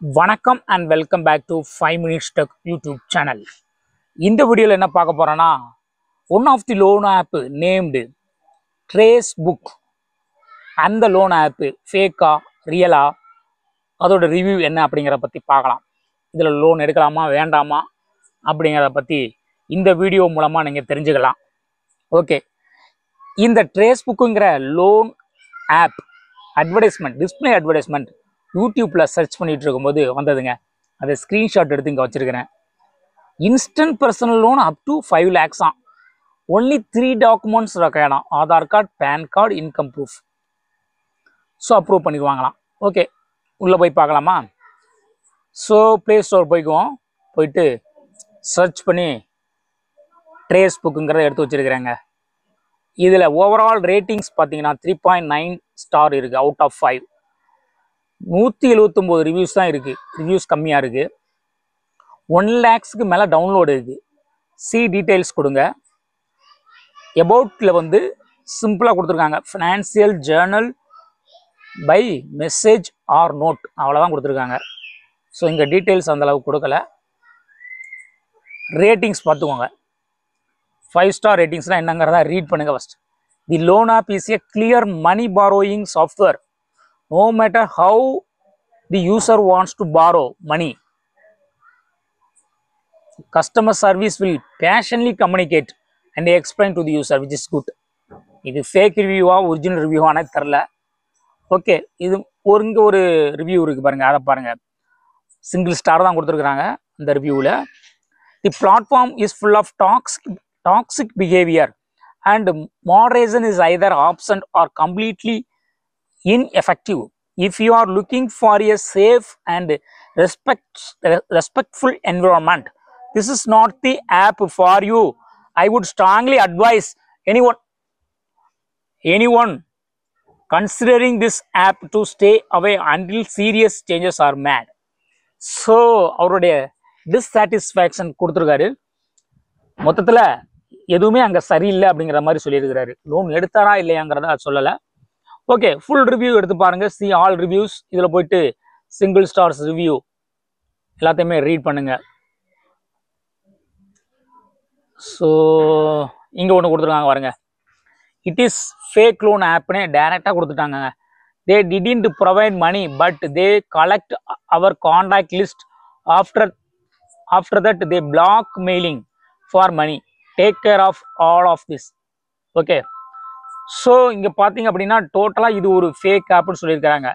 Vanakkam and welcome back to 5 Minutes Tech YouTube channel. In the video, என்ன பார்க்க போறோம்னா one of the loan app named Tracebook and the loan app fake real அதோட review என்ன அப்படிங்கறத பத்தி பார்க்கலாம். இதுல லோன் எடுக்கலாமா வேண்டாமா அப்படிங்கறத பத்தி இந்த வீடியோ மூலமா நீங்க தெரிஞ்சுக்கலாம். ஓகே. இந்த Tracebookங்கற loan app advertisement display advertisement யூடியூப்ல சர்ச் பண்ணிட்டு இருக்கும்போது வந்ததுங்க. அதை ஸ்கிரீன்ஷாட் எடுத்து இங்கே வச்சிருக்கிறேன். Instant personal loan up to 5 lakhs only 3 documents ரெக்கையலாம். Aadhaar card, PAN card, income proof. So approve பண்ணிடுவாங்களாம். ஓகே, உள்ளே போய் பார்க்கலாமா? ஸோ ப்ளே ஸ்டோர் போய்க்குவோம். போயிட்டு சர்ச் பண்ணி Tracebookங்கிறத எடுத்து வச்சிருக்கிறேங்க. இதில் ஓவரால் ரேட்டிங்ஸ் பார்த்தீங்கன்னா 3.9 ஸ்டார் இருக்குது அவுட் ஆஃப் 5. 179 ரிவ்யூஸ் தான் இருக்குது. ரிவ்யூஸ் கம்மியாக இருக்குது. 1 lakhsக்கு மேலே டவுன்லோடு இருக்குது. சி டீட்டெயில்ஸ் கொடுங்க. எபவுட்டில் வந்து சிம்பிளாக கொடுத்துருக்காங்க. Financial journal by message or note, அவ்வளோதான் கொடுத்துருக்காங்க. ஸோ இங்கே டீட்டெயில்ஸ் அந்தளவுக்கு கொடுக்கல. ரேட்டிங்ஸ் பார்த்துக்கோங்க. 5 ஸ்டார் ரேட்டிங்ஸ்னால் என்னங்கிறத ரீட் பண்ணுங்கள் first. The loan app is a clear money borrowing software. No matter how the user wants to borrow money, customer service will passionately communicate and explain to the user, which is good. இது fake review original review ஆனால் தெரில. Okay, இது ஒரு review இருக்குது பாருங்கள், அதை பாருங்கள். Single star தான் கொடுத்துருக்குறாங்க இந்த ரிவ்யூவில். The platform is full of toxic behaviour and moderation is either absent or completely ineffective. If you are looking for a safe and respectful environment, this is not the app for you. I would strongly advise anyone considering this app to stay away until serious changes are made. So அவருடைய dissatisfaction கொடுத்துருக்காரு. மொத்தத்தில் எதுவுமே அங்கே சரியில்லை அப்படிங்கிற மாதிரி சொல்லியிருக்கிறாரு. Loan எடுத்தாரா இல்லையாங்கிறத சொல்லலை. ஓகே, ஃபுல் ரிவ்யூ எடுத்து பாருங்கள். See all reviews. இதில் போயிட்டு சிங்கிள் ஸ்டார்ஸ் ரிவ்யூ எல்லாத்தையுமே ரீட் பண்ணுங்க. ஸோ இங்கே ஒன்று கொடுத்துருக்காங்க பாருங்க. இட் இஸ் ஃபேக் லோன் ஆப்னே டைரெக்டாக கொடுத்துட்டாங்க. They didn't provide money but they collect our contact list. After that they blackmailing for money. Take care of all of this. Okay, so இங்கே பார்த்தீங்க அப்படின்னா டோட்டலாக இது ஒரு ஃபேக் ஆப்னு சொல்லியிருக்கிறாங்க.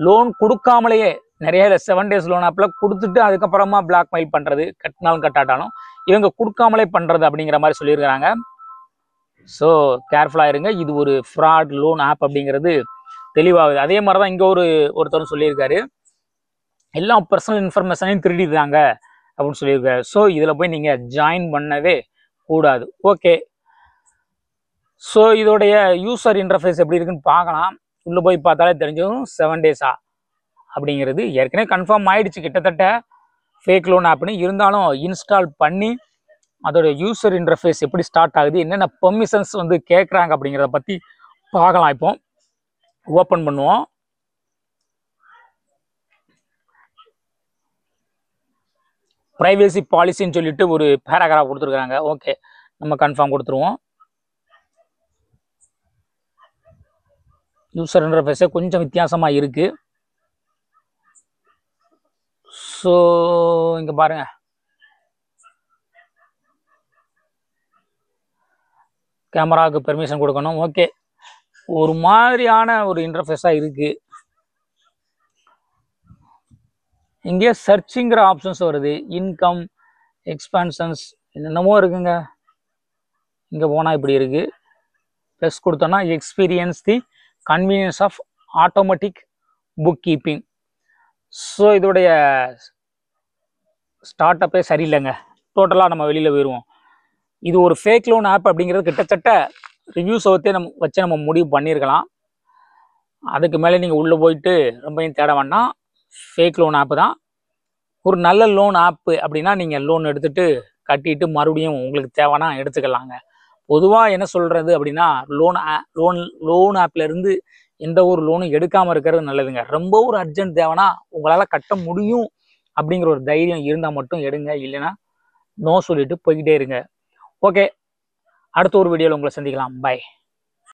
லோன் கொடுக்காமலேயே நிறைய 7 days லோன் ஆப்பில் கொடுத்துட்டு அதுக்கப்புறமா பிளாக் மெயில் பண்ணுறது, கட்டினாலும் கட்டாட்டாலும் இவங்க கொடுக்காமலே பண்ணுறது அப்படிங்கிற மாதிரி சொல்லியிருக்கிறாங்க. ஸோ கேர்ஃபுல்லாக இருங்க. இது ஒரு ஃப்ராட் லோன் ஆப் அப்படிங்கிறது தெளிவாகுது. அதே மாதிரி தான் இங்கே ஒருத்தர் சொல்லியிருக்காரு, எல்லா பர்சனல் இன்ஃபர்மேஷனையும் திருடிதாங்க அப்படின்னு சொல்லியிருக்காரு. ஸோ இதில் போய் நீங்கள் ஜாயின் பண்ணவே கூடாது. ஓகே, ஸோ இதோடைய யூசர் இன்டர்ஃபேஸ் எப்படி இருக்குன்னு பார்க்கலாம். உள்ளே போய் பார்த்தாலே தெரிஞ்சதும் 7 days அப்படிங்கிறது ஏற்கனவே கன்ஃபார்ம் ஆகிடுச்சு கிட்டத்தட்ட ஃபேக் லோன் ஆப்னு. இருந்தாலும் இன்ஸ்டால் பண்ணி அதோடைய யூசர் இன்டர்ஃபேஸ் எப்படி ஸ்டார்ட் ஆகுது, என்னென்ன பெர்மிஷன்ஸ் வந்து கேட்குறாங்க அப்படிங்கிறத பற்றி பார்க்கலாம். இப்போ ஓப்பன் பண்ணுவோம். ப்ரைவேசி பாலிசின்னு சொல்லிட்டு ஒரு பேராகிராஃப் கொடுத்துருக்குறாங்க. ஓகே, நம்ம கன்ஃபார்ம் கொடுத்துருவோம். யூசர் இன்டர்ஃபேஸே கொஞ்சம் வித்தியாசமாக இருக்குது. ஸோ இங்கே பாருங்க, கேமராவுக்கு பெர்மிஷன் கொடுக்கணும். ஓகே, ஒரு மாதிரியான ஒரு இன்டர்ஃபேஸாக இருக்குது. இங்கே சர்ச்சிங்கிற ஆப்ஷன்ஸ் வருது. இன்கம், எக்ஸ்பான்ஷன்ஸ், என்னென்னமோ இருக்குங்க. இங்கே போனால் இப்படி இருக்குது. ப்ளஸ் கொடுத்தோன்னா experience the convenience of automatic bookkeeping. So இதோடைய ஸ்டார்ட் அப்பே சரியில்லைங்க. டோட்டலாக நம்ம வெளியில் போயிடுவோம். இது ஒரு ஃபேக் லோன் ஆப் அப்படிங்கிறது கிட்டத்தட்ட ரிவ்யூஸ் வச்சு நம்ம முடிவு பண்ணியிருக்கலாம். அதுக்கு மேலே நீங்கள் உள்ளே போயிட்டு ரொம்பவும் தேட வேண்டாம். ஃபேக் லோன் ஆப்பு தான். ஒரு நல்ல லோன் ஆப்பு அப்படின்னா நீங்கள் லோன் எடுத்துகிட்டு கட்டிட்டு மறுபடியும் உங்களுக்கு தேவைன்னா எடுத்துக்கலாங்க. பொதுவாக என்ன சொல்கிறது அப்படின்னா லோன் ஆப்லேருந்து எந்த ஒரு லோனும் எடுக்காமல் இருக்கிறது நல்லதுங்க. ரொம்ப ஒரு அர்ஜென்ட் தேவைன்னா உங்களால் கட்ட முடியும் அப்படிங்கிற ஒரு தைரியம் இருந்தால் மட்டும் எடுங்க, இல்லைன்னா நோ சொல்லிட்டு போய்கிட்டே இருங்க. ஓகே, அடுத்த ஒரு வீடியோவில் உங்களை சந்திக்கலாம். பை.